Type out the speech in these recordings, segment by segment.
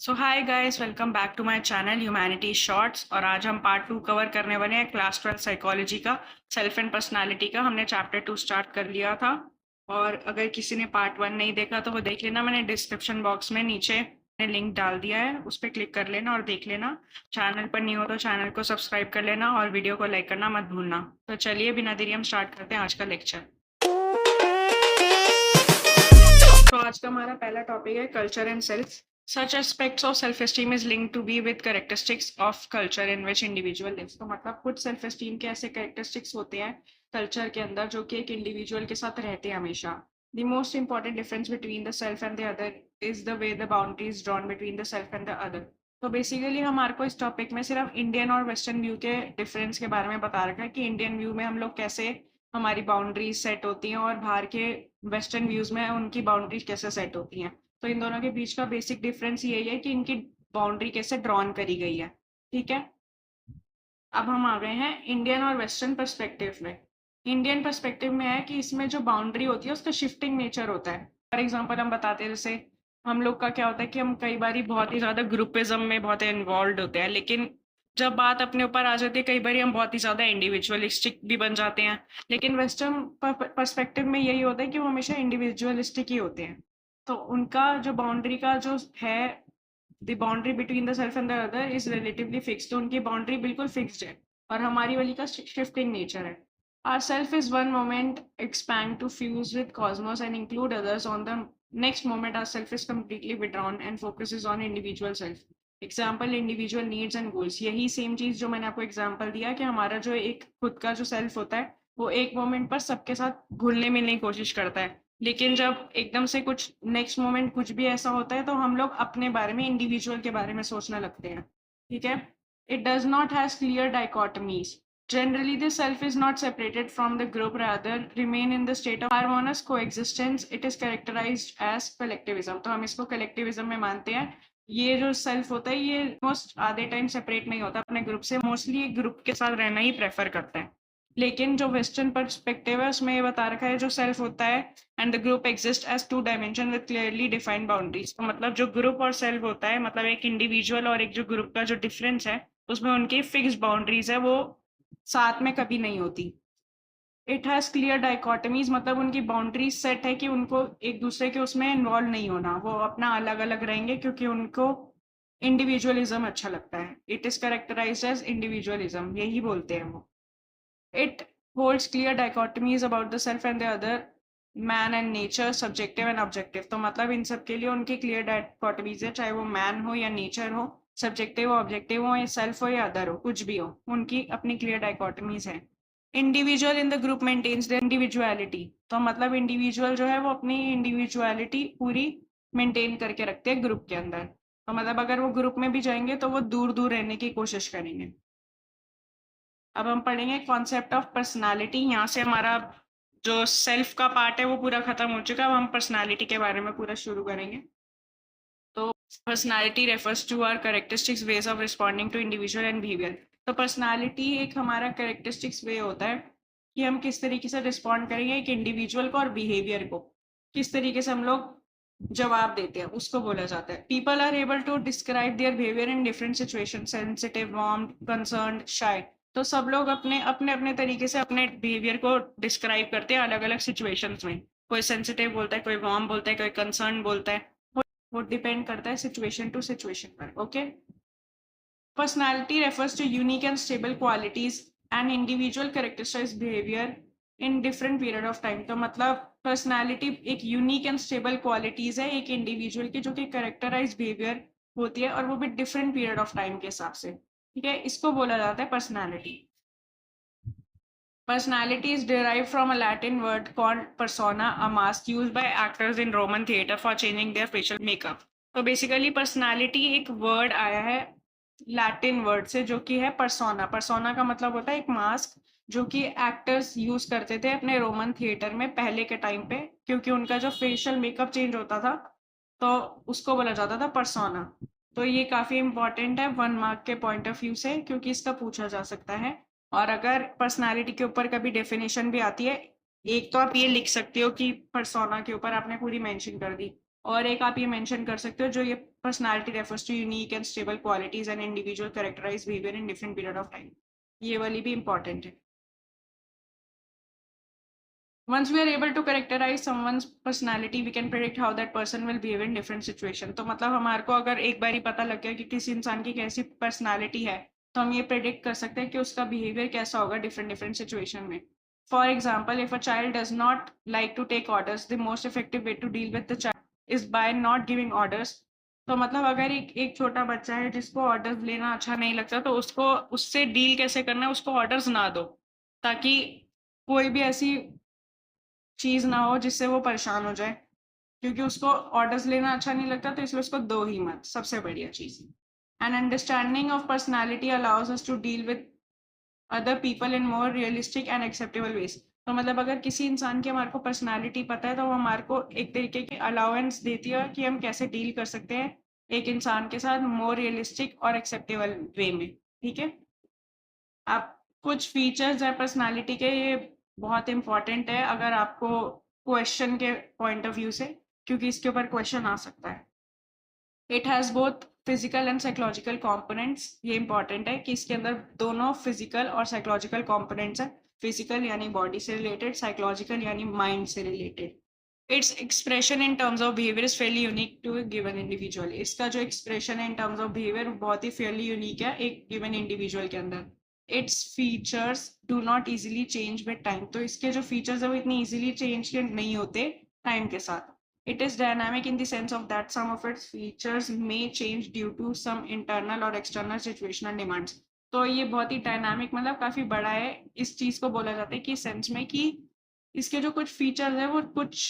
So hi guys, welcome back to my channel humanity shorts. और आज हम part 2 cover करने वाले हैं क्लास 12 साइकोलॉजी का, सेल्फ एंड पर्सनालिटी का। हमने चैप्टर 2 स्टार्ट कर लिया था, और अगर किसी ने पार्ट 1 नहीं देखा तो वो देख लेना। मैंने डिस्क्रिप्शन बॉक्स में नीचे लिंक डाल दिया है, उस पर क्लिक कर लेना और देख लेना। चैनल पर नहीं हो तो चैनल को सब्सक्राइब कर लेना और वीडियो को लाइक करना मत भूलना। तो चलिए बिना देरी हम स्टार्ट करते हैं आज का लेक्चर। तो आज का हमारा पहला टॉपिक है culture and self. Such aspects of self-esteem is linked to be with characteristics of culture in which individual lives। तो मतलब कुछ सेल्फ एस्टीम के ऐसे कैरेक्टरिस्टिक्स होते हैं कल्चर के अंदर जो कि एक इंडिविजुअल के साथ रहते हैं हमेशा। The most important difference between the self and the other is the way the boundary is drawn between the self and the other। तो बेसिकली हमारे को इस टॉपिक में सिर्फ इंडियन और वेस्टर्न व्यू के डिफरेंस के बारे में बता रखा है कि इंडियन व्यू में हम लोग कैसे हमारी बाउंड्रीज सेट होती हैं और बाहर के वेस्टर्न व्यूज में उनकी बाउंड्रीज कैसे सेट होती हैं। तो इन दोनों के बीच का बेसिक डिफरेंस यही है कि इनकी बाउंड्री कैसे ड्रॉन करी गई है। ठीक है, अब हम आ गए हैं इंडियन और वेस्टर्न पर्सपेक्टिव में। इंडियन पर्सपेक्टिव में है कि इसमें जो बाउंड्री होती है उसका शिफ्टिंग नेचर होता है। फॉर एग्जांपल हम बताते हैं, जैसे हम लोग का क्या होता है कि हम कई बार बहुत ही ज़्यादा ग्रुपिज्म में बहुत इन्वॉल्व होते हैं, लेकिन जब बात अपने ऊपर आ जाती है कई बार हम बहुत ही ज़्यादा इंडिविजुअलिस्टिक भी बन जाते हैं। लेकिन वेस्टर्न पर्सपेक्टिव में यही होता है कि वो हमेशा इंडिविजुअलिस्टिक ही होते हैं। तो उनका जो बाउंड्री का जो है, the boundary between the self and the other is relatively fixed. तो उनकी बाउंड्री बिल्कुल फिक्स्ड है और हमारी वाली का शिफ्टिंग नेचर है। Our self is one moment expand to fuse with cosmos and include others. On the next moment our self is completely withdrawn and focuses on individual self. Example individual needs and goals. यही same चीज जो मैंने आपको example दिया कि हमारा जो एक खुद का जो सेल्फ होता है वो एक मोमेंट पर सबके साथ घुलने मिलने की कोशिश करता है, लेकिन जब एकदम से कुछ नेक्स्ट मोमेंट कुछ भी ऐसा होता है तो हम लोग अपने बारे में, इंडिविजुअल के बारे में सोचने लगते हैं। ठीक है, it does not has clear dichotomies. Generally, the self is not separated from the group, rather remain in the state of harmonious coexistence. It is characterized as collectivism। तो हम इसको collectivism में मानते हैं। ये जो सेल्फ होता है ये मोस्ट आधे टाइम सेपरेट नहीं होता अपने ग्रुप से, मोस्टली एक ग्रुप के साथ रहना ही प्रेफर करता है। लेकिन जो वेस्टर्न पर्सपेक्टिव है उसमें ये बता रखा है जो सेल्फ होता है and the group exist as two dimension with clearly defined boundaries. तो मतलब जो ग्रुप और सेल्फ होता है, मतलब एक इंडिविजुअल और एक जो ग्रुप का जो डिफरेंस है उसमें उनकी फिक्स्ड बाउंड्रीज है, वो साथ में कभी नहीं होती। इट हैज क्लियर डाइकोटमीज, मतलब उनकी बाउंड्रीज सेट है कि उनको एक दूसरे के उसमें इन्वॉल्व नहीं होना, वो अपना अलग अलग रहेंगे क्योंकि उनको इंडिविजुअलिज्म अच्छा लगता है। It is characterized as individualism, यही बोलते हैं वो। It holds clear dichotomies about the self and the other, man and nature, subjective and objective। तो मतलब इन सब के लिए उनकी क्लियर डाइकोटमीज है, चाहे वो मैन हो या नेचर हो, सब्जेक्टिव हो, ऑब्जेक्टिव हो, या सेल्फ हो या अदर हो, कुछ भी हो, उनकी अपनी क्लियर डाइकोटमीज है। Individual in the group maintains the individuality. तो मतलब इंडिविजुअल जो है वो अपनी इंडिविजुअलिटी पूरी मेंटेन करके रखते हैं ग्रुप के अंदर। तो मतलब अगर वो ग्रुप में भी जाएंगे तो वो दूर दूर रहने की कोशिश करेंगे। अब हम पढ़ेंगे कॉन्सेप्ट ऑफ पर्सनालिटी। यहाँ से हमारा जो सेल्फ का पार्ट है वो पूरा खत्म हो चुका है। अब हम पर्सनालिटी के बारे में पूरा शुरू करेंगे। तो personality refers to our characteristics, ways of responding to individual and behaviour. तो पर्सनालिटी एक हमारा कैरेक्टरिस्टिक्स वे होता है कि हम किस तरीके से रिस्पॉन्ड करेंगे एक इंडिविजुअल को और बिहेवियर को, किस तरीके से हम लोग जवाब देते हैं उसको बोला जाता है। People are able to describe their behaviour in different situation, sensitive, warm, concerned, shy. तो सब लोग अपने अपने अपने तरीके से अपने बिहेवियर को डिस्क्राइब करते हैं अलग अलग सिचुएशंस में। कोई सेंसिटिव बोलता है, कोई वार्म बोलता है, कोई कंसर्न बोलता है। वो डिपेंड करता है सिचुएशन टू सिचुएशन पर। Okay, personality refers to unique and stable qualities and individual characterize behaviour in different period of time. तो मतलब पर्सनालिटी एक यूनिक एंड स्टेबल क्वालिटीज है एक इंडिविजुअल की, जो कि कैरेक्टराइज बिहेवियर होती है और वो भी डिफरेंट पीरियड ऑफ टाइम के हिसाब से। ठीक है, इसको बोला जाता है personality. Personality is derived from a Latin word called persona, a mask used by actors in Roman theatre for changing their facial makeup। तो बेसिकली पर्सनालिटी एक वर्ड आया है लैटिन वर्ड से जो कि है persona। persona का मतलब होता है एक मास्क, जो कि एक्टर्स यूज करते थे अपने रोमन थिएटर में पहले के टाइम पे, क्योंकि उनका जो फेशियल मेकअप चेंज होता था तो उसको बोला जाता था persona। तो ये काफी इंपॉर्टेंट है 1 मार्क के पॉइंट ऑफ व्यू से, क्योंकि इसका पूछा जा सकता है। और अगर पर्सनालिटी के ऊपर कभी डेफिनेशन भी आती है, एक तो आप ये लिख सकते हो कि पर्सोना के ऊपर आपने पूरी मेंशन कर दी, और एक आप ये मेंशन कर सकते हो जो ये personality refers to unique and stable qualities and individual characterize behaviour in different period of time. ये वाली भी इंपॉर्टेंट है। Once we are able to characterize someone's personality, we can predict how that person will behave in different situation. तो मतलब हमारे को अगर एक बार ही पता लग गया कि किसी इंसान की कैसी पर्सनालिटी है, तो हम ये प्रेडिक्ट कर सकते हैं कि उसका बिहेवियर कैसा होगा डिफरेंट डिफरेंट सिचुएशन में। For example, if a child does not like to take orders, the most effective way to deal with the child is by not giving orders. तो मतलब अगर एक छोटा बच्चा है जिसको ऑर्डर्स लेना अच्छा नहीं लगता, तो उसको उससे डील कैसे करना है, उसको ऑर्डर्स ना दो, ताकि कोई भी ऐसी चीज ना हो जिससे वो परेशान हो जाए, क्योंकि उसको ऑर्डर्स लेना अच्छा नहीं लगता, तो इसलिए उसको दो ही मत, सबसे बढ़िया चीज। An understanding of personality allows us to deal with other people in more realistic and acceptable ways. तो मतलब अगर किसी इंसान की हमारे को पर्सनैलिटी पता है, तो वो हमारे को एक तरीके की अलाउंस देती है कि हम कैसे डील कर सकते हैं एक इंसान के साथ मोर रियलिस्टिक और एक्सेप्टेबल वे में। ठीक है, आप कुछ फीचर्स है पर्सनालिटी के, ये बहुत इंपॉर्टेंट है अगर आपको क्वेश्चन के पॉइंट ऑफ व्यू से, क्योंकि इसके ऊपर क्वेश्चन आ सकता है। It has both physical and psychological components. ये इंपॉर्टेंट है कि इसके अंदर दोनों फिजिकल और साइकोलॉजिकल कॉम्पोनेंट्स हैं। फिजिकल यानी बॉडी से रिलेटेड, साइकोलॉजिकल यानी माइंड से related. Its expression in terms of behaviour is fairly unique to given individual. इसका जो एक्सप्रेशन है इन टर्म्स ऑफ बिहेवियर बहुत ही फेयरली यूनिक है एक गिवन इंडिविजुअल के अंदर। Its features do not easily change with time. तो इसके जो फीचर्स है वो इतनी इजीली चेंज नहीं होते टाइम के साथ। It is dynamic in the sense of that some of its features may change due to some internal or external situational demands. तो ये बहुत ही डायनामिक मतलब काफी बड़ा है। इस चीज को बोला जाता है कि सेंस में कि इसके जो कुछ फीचर्स है वो कुछ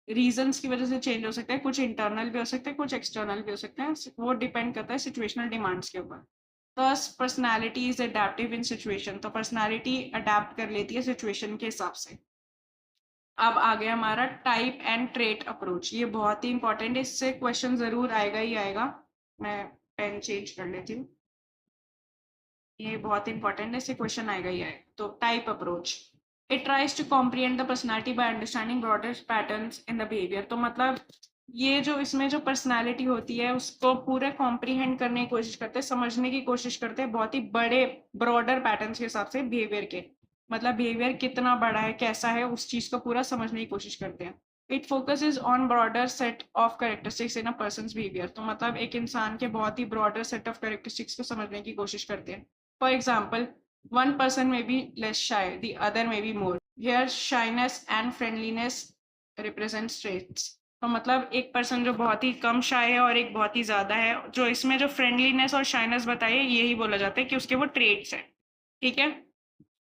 रीजंस की वजह से चेंज हो सकता है, कुछ इंटरनल भी हो सकता है, कुछ एक्सटर्नल भी हो सकते हैं। वो डिपेंड करता है सिचुएशनल डिमांड्स के ऊपर। Thus, personality is adaptive in situation. तो पर्सनैलिटी अडेप्ट कर लेती है सिचुएशन के हिसाब से। अब आ गया हमारा टाइप एंड ट्रेट अप्रोच। ये बहुत ही इंपॉर्टेंट है, इससे क्वेश्चन जरूर आएगा ही आएगा। मैं पेन चेंज कर लेती हूँ, ये बहुत इंपॉर्टेंट है, इससे क्वेश्चन आएगा ही आएगा। तो type approach, it tries to comprehend the personality by understanding broader patterns in the behaviour. तो मतलब ये जो इसमें जो पर्सनैलिटी होती है उसको पूरे कॉम्प्रीहेंड करने की कोशिश करते हैं, समझने की कोशिश करते हैं बहुत ही बड़े ब्रॉडर पैटर्न्स के हिसाब से बिहेवियर के। मतलब बिहेवियर कितना बड़ा है, कैसा है, उस चीज को पूरा समझने की कोशिश करते हैं। It focuses on broader set of characteristics in a persons behaviour. तो मतलब एक इंसान के बहुत ही ब्रॉडर सेट ऑफ कैरेक्टरिस्टिक्स को समझने की कोशिश करते हैं। For example, one person may be less shy, the other may be more. Here, shyness and friendliness represent traits. तो मतलब एक पर्सन जो बहुत ही कम शाय है और एक बहुत ही ज्यादा है, जो इसमें जो फ्रेंडलीनेस और शाइनेस बताइए यही बोला जाता है कि उसके वो ट्रेट्स हैं। ठीक है,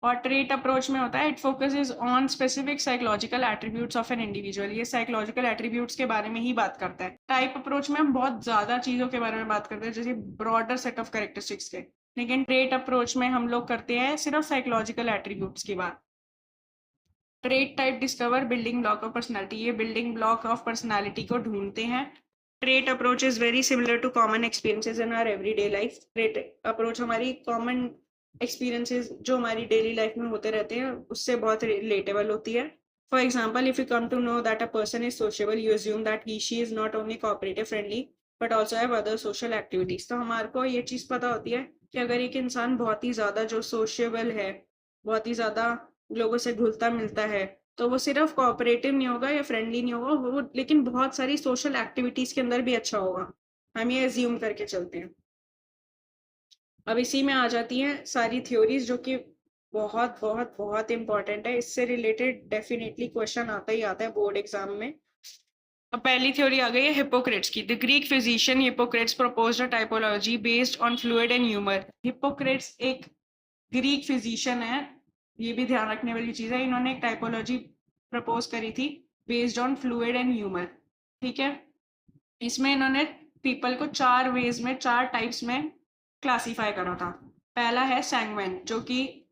और ट्रेट अप्रोच में होता है it focuses on specific psychological attributes of an individual. ये साइकोलॉजिकल एट्रीब्यूट्स के बारे में ही बात करता है। टाइप अप्रोच में हम बहुत ज्यादा चीजों के बारे में बात करते हैं, जैसे ब्रॉडर सेट ऑफ कैरेक्टरिस्टिक्स के। लेकिन ट्रेट अप्रोच में हम लोग करते हैं सिर्फ साइकोलॉजिकल एट्रीब्यूट्स की बात। Trait type discover building block of personality. ये बिल्डिंग ब्लॉक ऑफ पर्सनैलिटी को ढूंढते हैं। Trait approach is very similar to common experiences in our everyday life. Trait approach हमारी कॉमन एक्सपीरियंसेस जो हमारी डेली लाइफ में होते रहते हैं उससे बहुत रिलेटेबल होती है। For example, if you come to know that a person is sociable, you assume that he she is not only cooperative friendly but also have other social activities. तो हमारे को ये चीज पता होती है कि अगर एक इंसान बहुत ही ज्यादा जो सोशेबल है, बहुत ही ज्यादा लोगों से घुलता मिलता है, तो वो सिर्फ कोऑपरेटिव नहीं होगा या फ्रेंडली नहीं होगा, वो लेकिन बहुत सारी सोशल एक्टिविटीज के अंदर भी अच्छा होगा। हम ये अज्यूम करके चलते हैं। अब इसी में आ जाती हैं सारी थ्योरीज जो कि बहुत बहुत बहुत इंपॉर्टेंट है। इससे रिलेटेड डेफिनेटली क्वेश्चन आता ही आता है बोर्ड एग्जाम में। अब पहली थ्योरी आ गई है हिपोक्रेट्स की। The Greek physician Hippocrates proposed a typology based on fluid and humour. Hippocrates एक ग्रीक फिजिशियन है, ये भी ध्यान रखने वाली चीज है। इन्होंने एक टाइपोलॉजी प्रपोज करी थी based on fluid and humour. ठीक है, इसमें इन्होंने पीपल को 4 वेज में, 4 टाइप्स में क्लासीफाई करा था। पहला है सैंग्विन, जो कि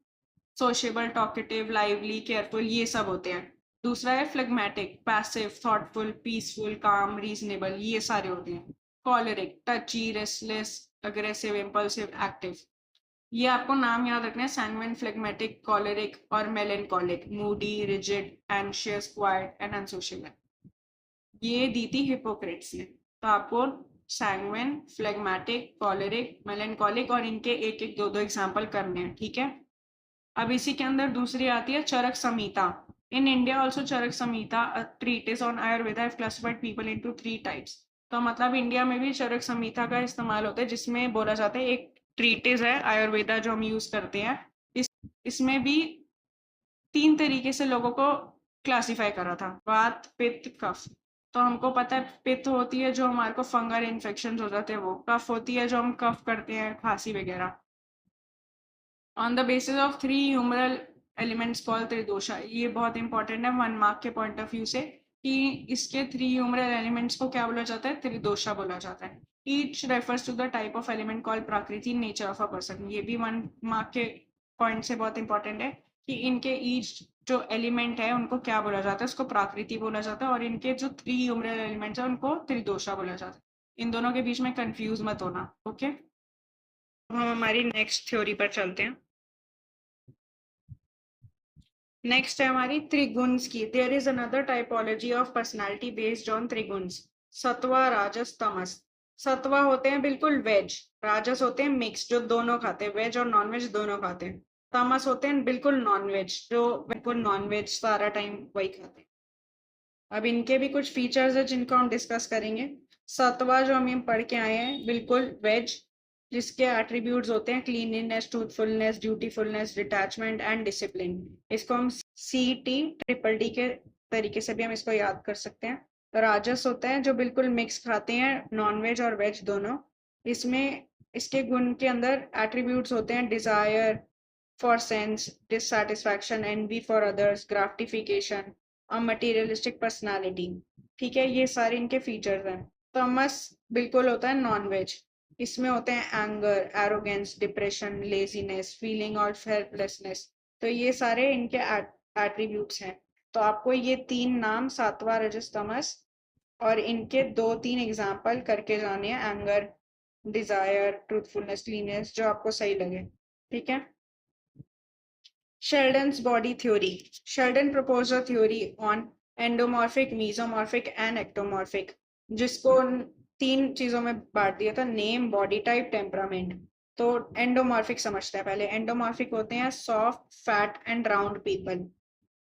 सोशेबल, टॉकेटिव, लाइवली, केयरफुल, ये सब होते हैं। दूसरा है phlegmatic, passive, thoughtful, peaceful, calm, reasonable, ये सारे होते हैं। Choleric, touchy, restless, aggressive, impulsive, active. ये आपको नाम याद रखना है, सैंग्विन, फ्लेगमेटिक, कॉलरिक और melancholic. Moody, rigid, anxious, quiet and unsocial. ये दी थी हिपोक्रेट्स ने। तो आपको सैंग्विन, फ्लेगमेटिक, कॉलेरिक, मेलेंकोलिक, और इनके एक एक दो दो एग्जाम्पल करने हैं, ठीक है। अब इसी के अंदर दूसरी आती है Charaka Samhita. In India also Charaka Samhita treatise on Ayurveda classified people into 3 types. तो मतलब इंडिया में भी चरक संहिता का इस्तेमाल होता है, जिसमें बोला जाता है एक ट्रीटिस है आयुर्वेदा जो हम यूज करते हैं, इसमें भी 3 तरीके से लोगों को क्लासिफाई करा था, वात, पित्त, कफ। तो हमको पता है पित्त होती है जो हमारे को फंगल इन्फेक्शन हो जाते हैं वो, कफ होती है जो हम कफ करते हैं, खांसी वगैरह। On the basis of 3 humoral elements called tridosha. ये बहुत इंपॉर्टेंट है 1 मार्क के पॉइंट ऑफ व्यू से, कि इसके 3 ह्यूमरल एलिमेंट्स को क्या बोला जाता है, त्रिदोषा बोला जाता है। Each refers to the type of element called prakriti, nature of a person. ये भी 1 मार्क के पॉइंट से बहुत इंपॉर्टेंट है कि इनके ईच जो एलिमेंट है उनको क्या बोला जाता है, उसको प्राकृति बोला जाता है, और इनके जो 3 ह्यूमरल एलिमेंट्स है उनको त्रिदोषा बोला जाता है। इन दोनों के बीच में कंफ्यूज मत होना, ओके। अब हम हमारी नेक्स्ट थ्योरी पर चलते हैं। नेक्स्ट है हमारी त्रिगुण्स की। There is another typology of personality based on trigunas, sattva, rajas, tamas. सत्वा होते हैं बिल्कुल वेज, राजस होते हैं मिक्स जो दोनों खाते हैं, वेज और नॉन वेज दोनों खाते हैं, तमस होते हैं बिल्कुल नॉन वेज जो बिल्कुल नॉन वेज सारा टाइम वही खाते हैं। अब इनके भी कुछ फीचर्स है जिनको हम डिस्कस करेंगे। सत्वा जो हम पढ़ के आए हैं बिल्कुल वेज, जिसके एट्रीब्यूट्स होते हैं cleanliness, truthfulness, dutifulness, detachment and discipline. इसको हम CT ट्रिपल डी के तरीके से भी हम इसको याद कर सकते हैं। राजस होते हैं जो बिल्कुल मिक्स खाते हैं, नॉन वेज और वेज दोनों। इसमें इसके गुण के अंदर एट्रीब्यूट्स होते हैं desire for sense, dissatisfaction, envy for others, gratification, a materialistic personality. ठीक है, ये सारे इनके फीचर्स हैं। तमस बिल्कुल होता है नॉन वेज, इसमें होते हैं anger, arrogance, depression, laziness, feeling और हेल्पलेसनेस। तो ये सारे इनके एट्रीब्यूट्स हैं। तो आपको ये 3 नाम सात्वा, रजस, तमस और इनके 2-3 एग्जाम्पल करके जाने हैं, एंगर, डिजायर, ट्रूथफुलनेस, क्लीननेस, जो आपको सही लगे, ठीक है। Sheldon's body theory. Sheldon proposed a theory on endomorphic, mesomorphic and ectomorphic, जिसको 3 चीजों में बांट दिया था, नेम, बॉडी टाइप, टेम्परामेंट। तो एंडोमॉर्फिक समझते हैं पहले। एंडोमॉर्फिक होते हैं soft, fat and round people.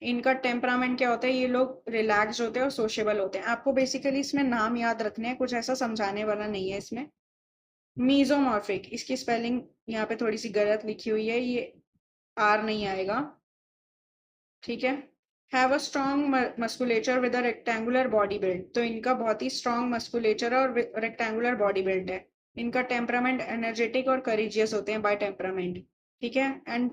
इनका टेम्परामेंट क्या होता है, ये लोग रिलैक्स होते हैं और सोशेबल होते हैं। आपको बेसिकली इसमें नाम याद रखने हैं, कुछ ऐसा समझाने वाला नहीं है इसमें। मीजोमॉर्फिक, इसकी स्पेलिंग यहाँ पे थोड़ी सी गलत लिखी हुई है, ये आर नहीं आएगा, ठीक है। Have a strong musculature with a rectangular body build. तो इनका बहुत ही स्ट्रॉन्ग मस्कुलेचर और रेक्टेंगुलर बॉडी बिल्ड है। इनका टेम्परामेंट एनर्जेटिक और करेजियस होते हैं बाय टेम्परामेंट, ठीक है। एंड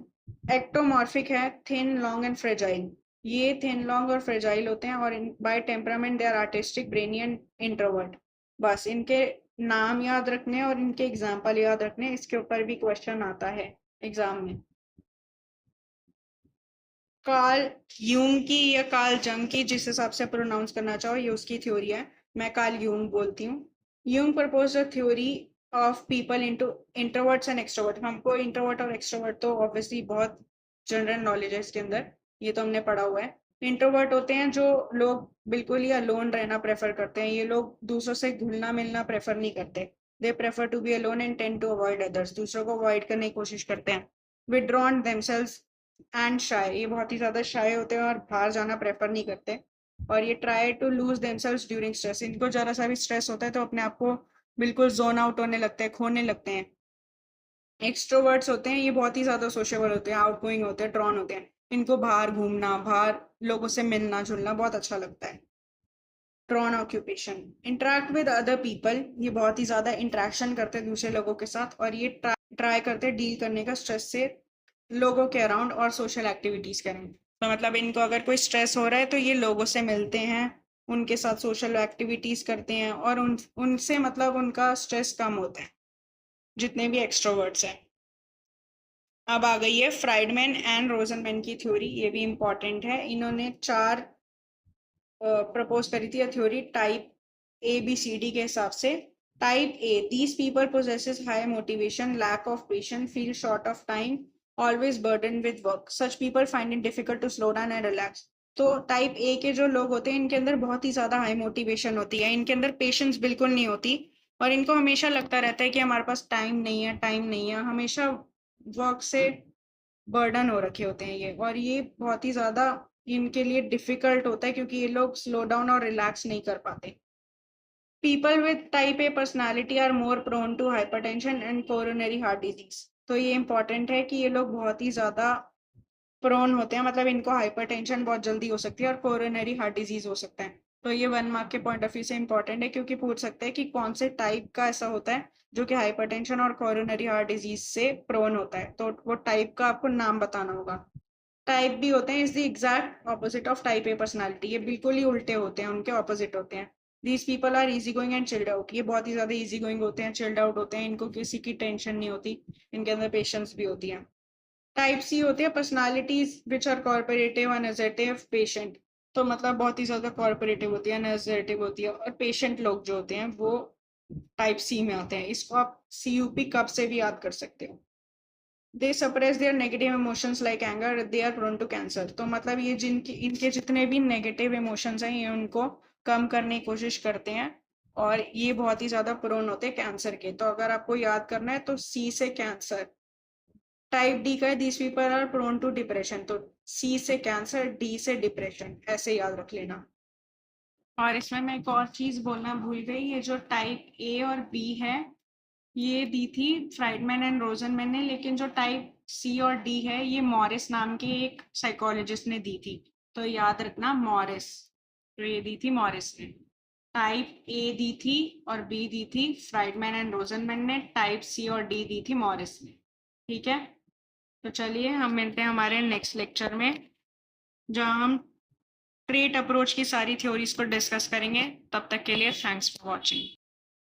एक्टोमॉर्फिक है थिन, लॉन्ग एंड फ्रेजाइल। ये थिन, लॉन्ग और फ्रेजाइल होते हैं, और by temperament they are artistic, brainy and introvert. बस इनके नाम याद रखने और इनके एग्जाम्पल याद रखने, इसके ऊपर भी क्वेश्चन आता है एग्जाम में। कार्ल यूंग की या कार्ल जंग की, जिस हिसाब से प्रोनाउंस करना चाहो, ये उसकी थ्योरी है, मैं कार्ल यूंग बोलती हूँ। Jung propose a theory of people into introverts and extrovert. हमको इंट्रोवर्ट और एक्सट्रोवर्ट तो ऑब्वियसली बहुत जनरल नॉलेज है इसके अंदर, ये तो हमने पढ़ा हुआ है। इंट्रोवर्ट होते हैं जो लोग बिल्कुल ही अलोन रहना प्रेफर करते हैं, ये लोग दूसरों से घुलना मिलना प्रेफर नहीं करते। They prefer to be alone and tend to avoid others, दूसरों को अवॉइड करने की कोशिश करते हैं। विड्रॉन देमसेल्व्स एंड शाय, ये बहुत ही ज्यादा शाय होते हैं और बाहर जाना प्रेफर नहीं करते। और ये try to lose themselves during stress, इनको जरा सा भी स्ट्रेस होता है तो अपने आप को बिल्कुल जोन आउट होने लगते हैं, खोने लगते हैं। एक्सट्रोवर्ट्स होते हैं, ये बहुत ही ज्यादा सोशेबल होते हैं, आउटगोइंग होते हैं, ड्रॉन होते हैं। इनको बाहर घूमना, बाहर लोगों से मिलना जुलना बहुत अच्छा लगता है। Drawn occupation, interact with other people, ये बहुत ही ज्यादा इंटरेक्शन करते हैं दूसरे लोगों के साथ, और ये ट्राई करते हैं डील करने का स्ट्रेस से लोगों के अराउंड और सोशल एक्टिविटीज के अराउंड। तो मतलब इनको अगर कोई स्ट्रेस हो रहा है तो ये लोगों से मिलते हैं, उनके साथ सोशल एक्टिविटीज करते हैं, और उनसे मतलब उनका स्ट्रेस कम होता है, जितने भी एक्सट्रोवर्ट्स हैं। अब आ गई है फ्राइडमैन एंड रोजनमैन की थ्योरी, ये भी इंपॉर्टेंट है। इन्होंने 4 प्रपोज करी थी थ्योरी टाइप ABCD के हिसाब से। Type A, these people possesses high motivation, lack of patience, feel short of time, always burdened with work. Such people find it difficult to slow down and relax. तो type A के जो लोग होते हैं इनके अंदर बहुत ही ज्यादा हाई मोटिवेशन होती है, इनके अंदर पेशेंस बिल्कुल नहीं होती, और इनको हमेशा लगता रहता है कि हमारे पास टाइम नहीं है, टाइम नहीं है, हमेशा वर्क से बर्डन हो रखे होते हैं ये, और ये बहुत ही ज़्यादा इनके लिए डिफ़िकल्ट होता है क्योंकि ये लोग स्लो डाउन और रिलैक्स नहीं कर पाते। People with type A personality are more prone to hypertension and coronary heart disease. तो ये इम्पोर्टेंट है कि ये लोग बहुत ही ज़्यादा प्रोन होते हैं, मतलब इनको हाइपरटेंशन बहुत जल्दी हो सकती है और कोरोनरी हार्ट डिजीज हो सकता है। तो ये 1 मार्क के पॉइंट ऑफ व्यू से इंपॉर्टेंट है क्योंकि पूछ सकते हैं कि कौन से टाइप का ऐसा होता है जो कि हाइपरटेंशन और कोरोनरी हार्ट डिजीज से प्रोन होता है, तो वो टाइप का आपको नाम बताना होगा। टाइप भी होते हैं is the exact opposite of type A personality, ये बिल्कुल ही उल्टे होते हैं, उनके ऑपोजिट होते हैं। These people are easy going and chilled out, ये बहुत ही ज्यादा इजी गोइंग होते हैं, चिल्ड आउट होते हैं, इनको किसी की टेंशन नहीं होती, इनके अंदर पेशेंस भी होती है। टाइप सी होती है personalities which are corporative, energetic, patient. तो मतलब बहुत ही ज्यादा कॉर्पोरेटिव होती है, एनर्जेटिव होती है, और पेशेंट लोग जो होते हैं वो टाइप सी में आते हैं। इसको आप CUP कब से भी याद कर सकते हो। They suppress their negative emotions like anger, they are prone to cancer. तो मतलब ये जिनकी इनके जितने भी नेगेटिव इमोशंस हैं ये उनको कम करने की कोशिश करते हैं, और ये बहुत ही ज्यादा प्रोन होते हैं कैंसर के। तो अगर आपको याद करना है तो सी से कैंसर, टाइप डी का है this people are prone to depression, तो सी से कैंसर, डी से डिप्रेशन, ऐसे याद रख लेना। और इसमें मैं एक और चीज बोलना भूल गई, ये जो टाइप ए और बी है ये दी थी फ्राइडमैन एंड रोजनमैन ने, लेकिन जो टाइप सी और डी है ये मॉरिस नाम के एक साइकोलॉजिस्ट ने दी थी। तो याद रखना मॉरिस, तो ये दी थी मॉरिस ने। टाइप ए दी थी और बी दी थी फ्राइडमैन एंड रोजनमैन ने, टाइप सी और डी दी थी मॉरिस ने। ठीक है, तो चलिए हम मिलते हैं हमारे नेक्स्ट लेक्चर में, जहाँ हम ट्रेट अप्रोच की सारी थ्योरीज को डिस्कस करेंगे। तब तक के लिए थैंक्स फॉर वॉचिंग।